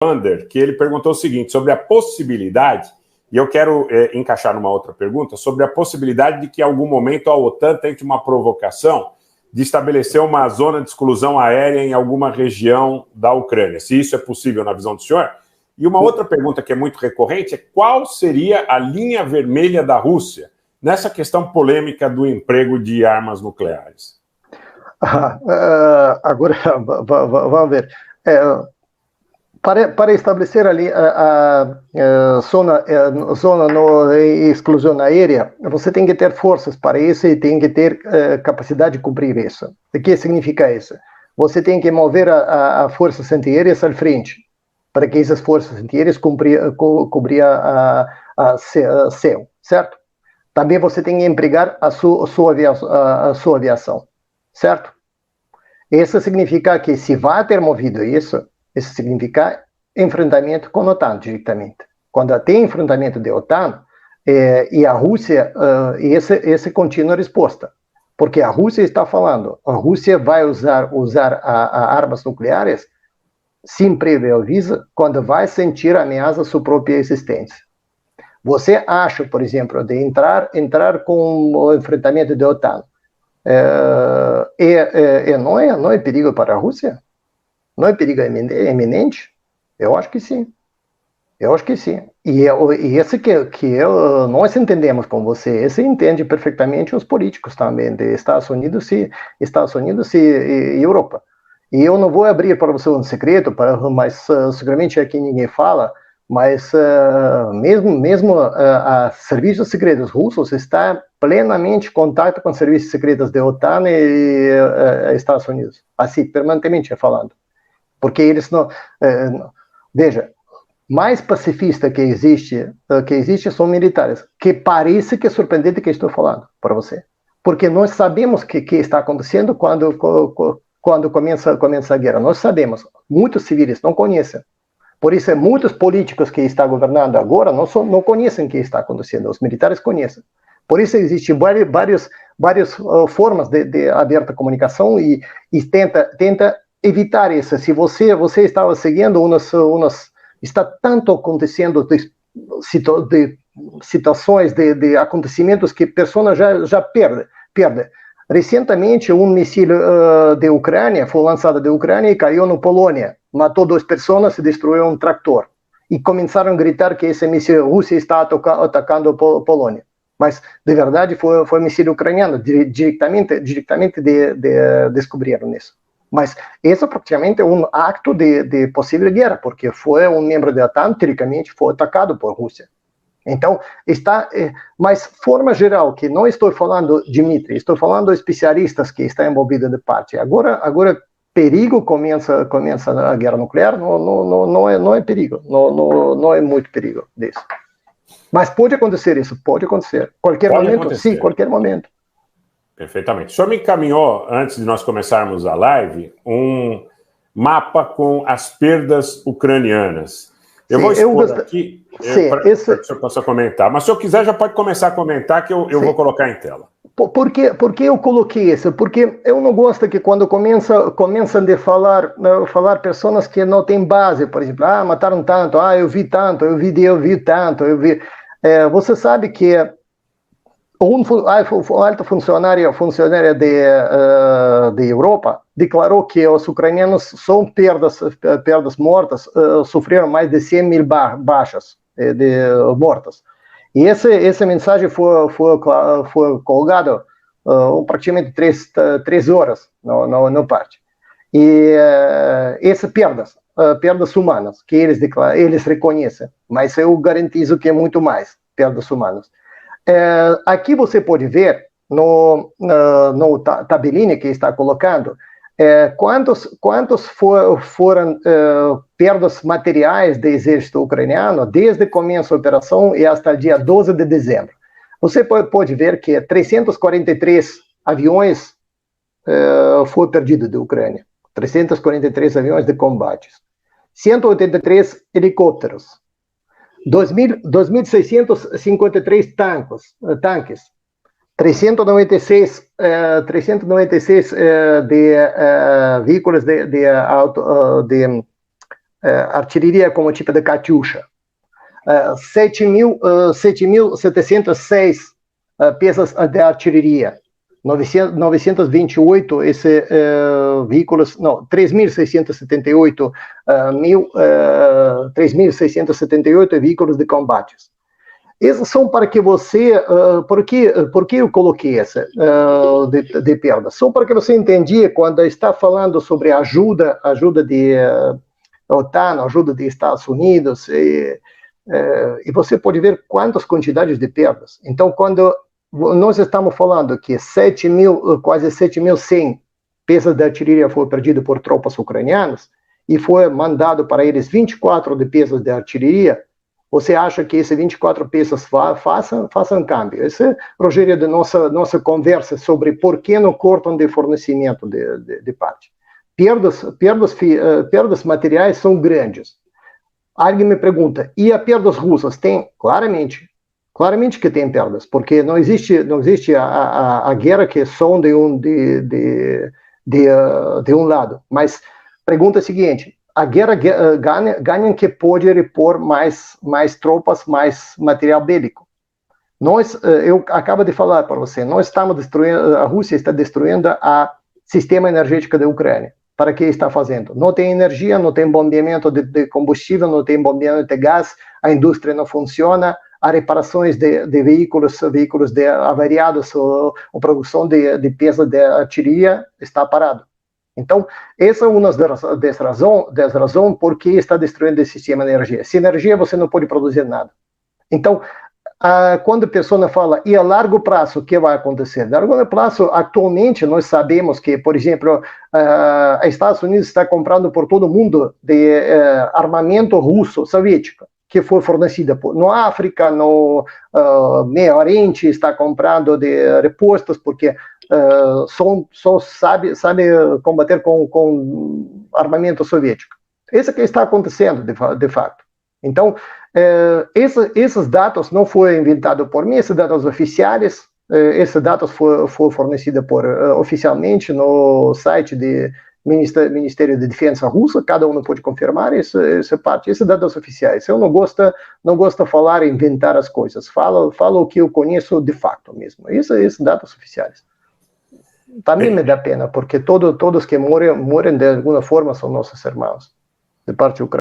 Wander, que ele perguntou o seguinte, sobre a possibilidade, e eu quero encaixar numa outra pergunta, sobre a possibilidade de que em algum momento a OTAN tente uma provocação de estabelecer uma zona de exclusão aérea em alguma região da Ucrânia, se isso é possível na visão do senhor. E uma outra pergunta que é muito recorrente é qual seria a linha vermelha da Rússia nessa questão polêmica do emprego de armas nucleares? Agora, vamos ver. Para estabelecer ali a zona de exclusão aérea, você tem que ter forças para isso e tem que ter capacidade de cumprir isso. O que significa isso? Você tem que mover a forças antiaéreas à frente, para que essas forças antiaéreas cobrir a céu, certo? Também você tem que empregar a sua aviação, certo? Isso significa que se vai ter movido isso significa enfrentamento com a OTAN diretamente. Quando tem enfrentamento de OTAN e a Rússia, essa contínua resposta. Porque a Rússia está falando, a Rússia vai usar armas nucleares sem prévio aviso quando vai sentir ameaça à sua própria existência. Você acha, por exemplo, de entrar com o enfrentamento de OTAN, não é perigo para a Rússia? Não é perigo eminente? Eu acho que sim. Eu acho que sim. E esse que nós entendemos com você, esse entende perfeitamente os políticos também de Estados Unidos e Europa. E eu não vou abrir para você um segredo, mas seguramente aqui ninguém fala, mas mesmo serviços secretos russos estão plenamente em contato com serviços secretos da OTAN e Estados Unidos, assim, permanentemente falando. Porque eles não... veja, mais pacifista que existe são militares, que parece que é surpreendente que estou falando para você. Porque nós sabemos o que está acontecendo quando começa a guerra. Nós sabemos. Muitos civis não conhecem. Por isso, muitos políticos que estão governando agora não conhecem o que está acontecendo. Os militares conhecem. Por isso, existem várias formas de aberta comunicação e tenta evitar isso. Se você estava seguindo está tanto acontecendo de situações, de acontecimentos que a pessoa já perde. Recentemente, um míssil da Ucrânia foi lançado da Ucrânia e caiu na Polônia. Matou 2 pessoas e destruiu um tractor. E começaram a gritar que esse míssil russo está atacando a Polônia. Mas, de verdade, foi um míssil ucraniano. Diretamente descobriram isso. Mas isso praticamente é um acto de possível guerra, porque foi um membro da OTAN, teoricamente, foi atacado por Rússia. Então, mas, forma geral, que não estou falando de Dmitry, estou falando de especialistas que estão envolvidos de parte. Agora perigo começa a guerra nuclear, não é perigo, não é muito perigo disso. Mas pode acontecer isso, pode acontecer. Qualquer momento, sim, qualquer momento. Perfeitamente. O senhor me encaminhou, antes de nós começarmos a live, um mapa com as perdas ucranianas. Eu vou expor aqui para que o senhor possa comentar. Mas se o senhor quiser, já pode começar a comentar, que eu vou colocar em tela. Por que eu coloquei isso? Porque eu não gosto que quando começam a falar pessoas que não têm base, por exemplo, mataram tanto, eu vi tanto, eu vi tanto, eu vi... você sabe que um alto funcionário de Europa declarou que os ucranianos são perdas mortas, sofreram mais de 100 mil baixas mortas. E essa mensagem foi colgada praticamente 3 horas no parte. E essas perdas humanas que eles reconhecem, mas eu garantizo que é muito mais perdas humanas. Aqui você pode ver no tabelinha que está colocando quantos foram perdas materiais do exército ucraniano desde o começo da operação e até o dia 12 de dezembro. Você pode ver que 343 aviões foram perdidos da Ucrânia, 343 aviões de combate, 183 helicópteros, 2.653 tanques, 396 de veículos de artilharia como tipo de Katyusha. 7.706 peças de artilharia. 928 veículos, não, 3.678 veículos de combates. Esses são para que você, por que eu coloquei essa de perdas? São para que você entendia quando está falando sobre ajuda de OTAN, ajuda de Estados Unidos, e você pode ver quantas quantidades de perdas. Então, quando nós estamos falando que quase 7.100 peças de artilharia foram perdidas por tropas ucranianas e foi mandado para eles 24 de peças de artilharia, você acha que essas 24 peças façam câmbio? Essa, Rogério, da nossa conversa sobre por que não cortam de fornecimento de parte. Perdas materiais são grandes. Alguém me pergunta, e as perdas russas? Tem? Claramente que tem perdas, porque não existe a guerra que é só de um lado. Mas pergunta a seguinte: a guerra ganha que pode repor mais tropas, mais material bélico. Eu acabo de falar para você, nós estamos destruindo, a Rússia está destruindo o sistema energético da Ucrânia. Para que está fazendo? Não tem energia, não tem bombeamento de combustível, não tem bombeamento de gás, a indústria não funciona, as reparações de veículos avariados, a produção de peças de artilharia está parado. Então, essa é uma das razões por que está destruindo o sistema de energia. Sem energia, você não pode produzir nada. Então, quando a pessoa fala, e a largo prazo, o que vai acontecer? A largo prazo, atualmente, nós sabemos que, por exemplo, os Estados Unidos está comprando por todo mundo de armamento russo, soviético, que foi fornecido no África, no Meio Oriente, está comprando de repostos, porque só sabe combater com armamento soviético. Isso que está acontecendo, de fato. Então, esses dados não foram inventados por mim, esses dados oficiais, esses dados foram fornecidos oficialmente no site do Ministério da Defesa russo, cada um pode confirmar essa parte, esses dados oficiais. Eu não gosto de falar e inventar as coisas, falo o que eu conheço de fato mesmo, esses dados oficiais. Também me dá pena, porque todos que morrem de alguma forma são nossos irmãos, de parte ucraniana.